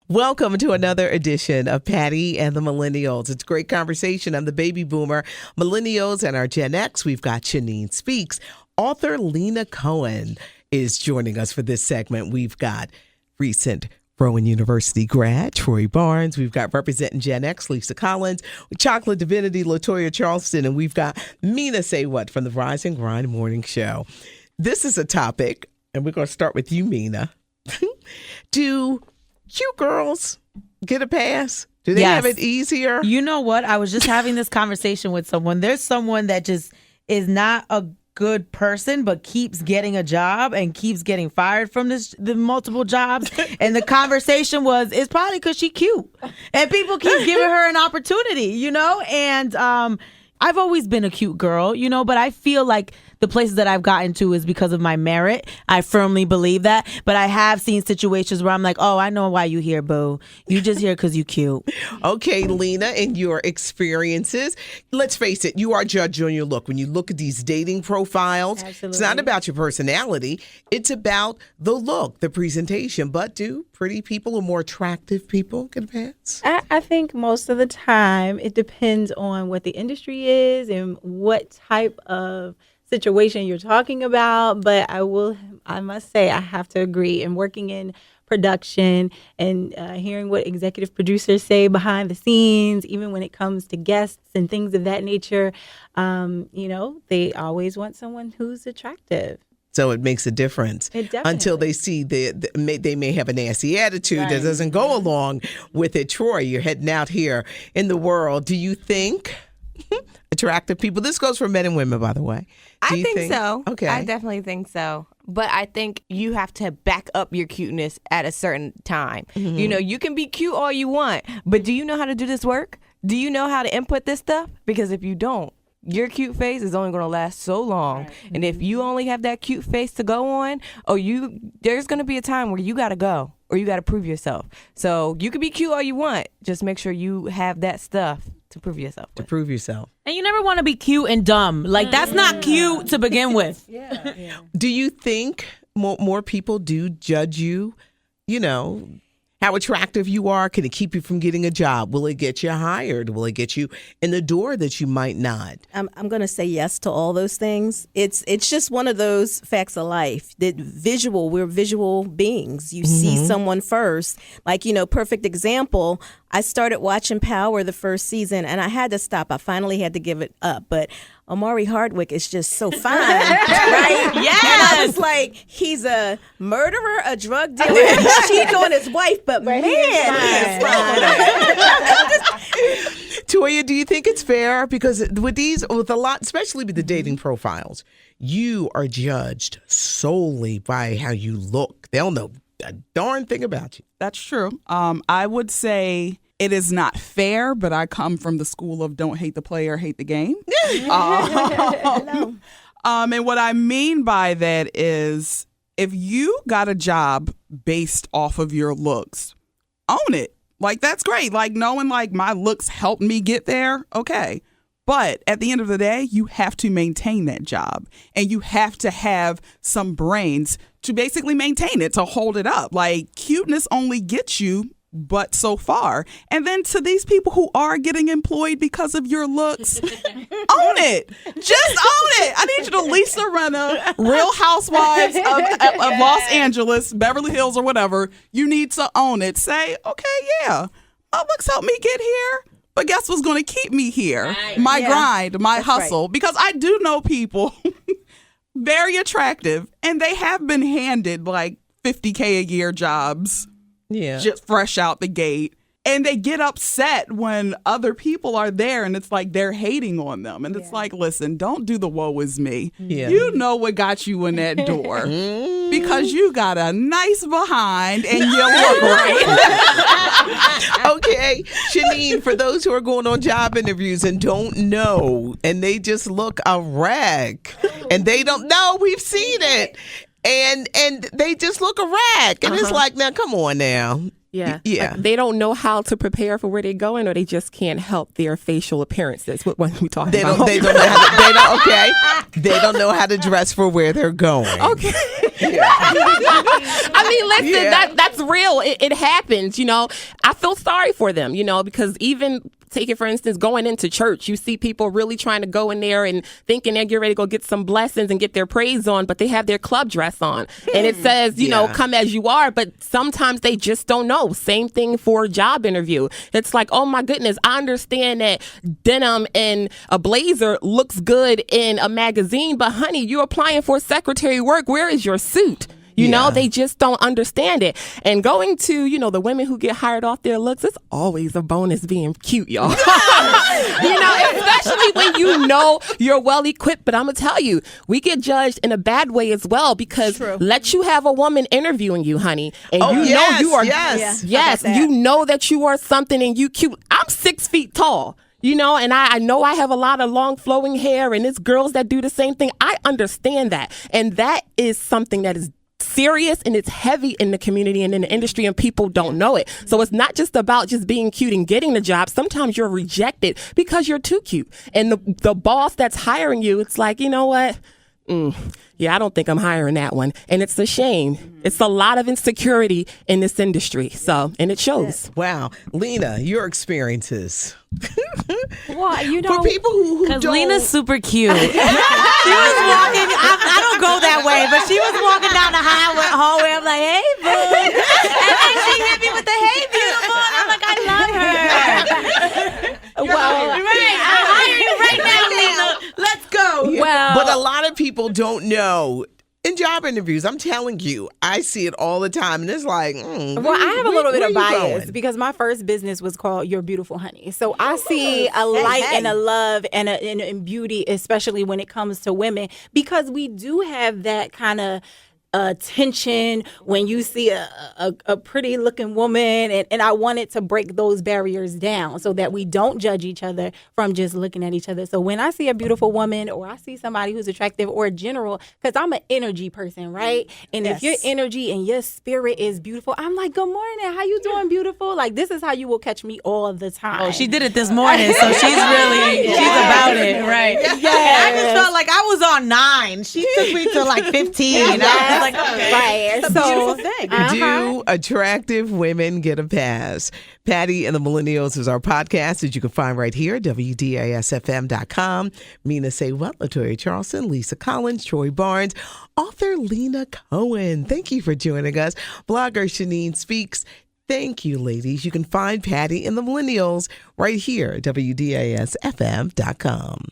Welcome to another edition of Patty and the Millennials. It's a great conversation. I'm the baby boomer, Millennials, and our Gen X. We've got Shanine Speaks. Author Lena Cohen is joining us for this segment. We've got recent Rowan University grad Troy Barnes. We've got representing Gen X, Lisa Collins, Chocolate Divinity, LaToya Charleston, and we've got Mina Say What from the Rise and Grind Morning Show. This is a topic, and we're going to start with you, Mina. Do cute girls get a pass? Do they have it easier? You know what? I was just having this conversation with someone. There's someone that just is not a good person, but keeps getting a job and keeps getting fired from the multiple jobs. And the conversation was, it's probably because she's cute. And people keep giving her an opportunity, And I've always been a cute girl, but I feel like the places that I've gotten to is because of my merit. I firmly believe that. But I have seen situations where I'm like, oh, I know why you here, boo. You just here because you cute. Okay, Lena, in your experiences, let's face it, you are judged on your look. When you look at these dating profiles, Absolutely. It's not about your personality. It's about the look, the presentation. But do pretty people or more attractive people get a pass? I think most of the time it depends on what the industry is and what type of situation you're talking about. But I must say, I have to agree. And working in production and hearing what executive producers say behind the scenes, even when it comes to guests and things of that nature, they always want someone who's attractive. So it makes a difference until they see they may have a nasty attitude that doesn't go along with it. Troy, you're heading out here in the world. Do you think attractive people, this goes for men and women, by the way. I think so. Okay. I definitely think so. But I think you have to back up your cuteness at a certain time. Mm-hmm. You can be cute all you want, but do you know how to do this work? Do you know how to input this stuff? Because if you don't, your cute face is only going to last so long. Right. And if you only have that cute face to go on, there's going to be a time where you got to go or you got to prove yourself. So you can be cute all you want. Just make sure you have that stuff to prove yourself. And you never want to be cute and dumb. Like, that's not cute to begin with. Yeah. Do you think more people do judge you, how attractive you are? Can it keep you from getting a job? Will it get you hired? Will it get you in the door that you might not? I'm going to say yes to all those things. It's just one of those facts of life. That we're visual beings. You see someone first. Like, perfect example, I started watching Power the first season and I had to stop. I finally had to give it up. But Omari Hardwick is just so fine, right? Yes. And I was like, he's a murderer, a drug dealer, he's cheating on his wife, but man, he is fine. Toya, do you think it's fair? Because with a lot, especially with the dating profiles, you are judged solely by how you look. They'll know a darn thing about you. That's true. I would say it is not fair, but I come from the school of don't hate the player, hate the game. And what I mean by that is if you got a job based off of your looks, own it. Like, that's great. Like, knowing like my looks helped me get there. Okay. But at the end of the day, you have to maintain that job and you have to have some brains to basically maintain it, to hold it up. Like, cuteness only gets you but so far. And then to these people who are getting employed because of your looks, own it. Just own it. I need you to Lisa Rinna, Real Housewives of Los Angeles, Beverly Hills or whatever. You need to own it. Say, okay, yeah, my looks helped me get here. But guess what's going to keep me here? Right. My grind, my hustle. Right. Because I do know people very attractive, and they have been handed like $50K a year jobs just fresh out the gate. And they get upset when other people are there and it's like they're hating on them. And it's like, listen, don't do the woe is me. Yeah. You know what got you in that door. Because you got a nice behind and you look great. Okay, Shanine, for those who are going on job interviews and don't know, and they just look a wreck, and they don't know, we've seen it. And they just look a wreck. And it's like, now, come on now. Yeah. Yeah. Like, they don't know how to prepare for where they're going, or they just can't help their facial appearance. That's what we talking about. They don't know how to dress for where they're going. Okay. I mean, listen, that's real. It happens, I feel sorry for them, because even take it, for instance, going into church, you see people really trying to go in there and thinking they're getting ready to go get some blessings and get their praise on, but they have their club dress on. And it says, come as you are, but sometimes they just don't know. Same thing for a job interview. It's like, oh my goodness, I understand that denim and a blazer looks good in a magazine, but honey, you're applying for secretary work. Where is your suit? They just don't understand it. And going to, the women who get hired off their looks, it's always a bonus being cute, y'all. Especially when you're well equipped. But I'm going to tell you, we get judged in a bad way as well, because let you have a woman interviewing you, honey, and you are, you know that you are something and you cute. I'm 6 feet tall. And I know I have a lot of long flowing hair, and it's girls that do the same thing. I understand that. And that is something that is serious, and it's heavy in the community and in the industry, and people don't know it. So it's not just about just being cute and getting the job. Sometimes you're rejected because you're too cute. And the boss that's hiring you, it's like, you know what? I don't think I'm hiring that one. And it's a shame. It's a lot of insecurity in this industry. And it shows. Wow. Lena, your experiences. Well, for people who because don't. Lena's super cute. She was walking. I don't go that way, but she was walking down the hallway. I'm like, hey, boo. And then she hit me with the hey, beautiful. And I'm like, I love her. I'm hiring you right now, Lena. Let's go. Well, but a lot of people don't know. In job interviews, I'm telling you, I see it all the time, and it's like, I have a little bit of bias because my first business was called Your Beautiful Honey. So I see a light and a love and a beauty, especially when it comes to women, because we do have that kind of tension when you see a pretty looking woman, and I wanted to break those barriers down so that we don't judge each other from just looking at each other. So when I see a beautiful woman, or I see somebody who's attractive, or general, because I'm an energy person, right? And if your energy and your spirit is beautiful, I'm like, good morning, how you doing, beautiful? Like, this is how you will catch me all the time. Oh, she did it this morning, so she's about it, right? Yeah. I just felt like I was on 9. She took me to like 15. I was like, okay. Right. It's a beautiful thing. Do attractive women get a pass? Patty and the Millennials is our podcast that you can find right here, WDAS-FM.com. Mina Saywell, Latoya Charleston, Lisa Collins, Troy Barnes, author Lena Cohen. Thank you for joining us. Blogger Shanine Speaks. Thank you, ladies. You can find Patty and the Millennials right here, WDAS-FM.com.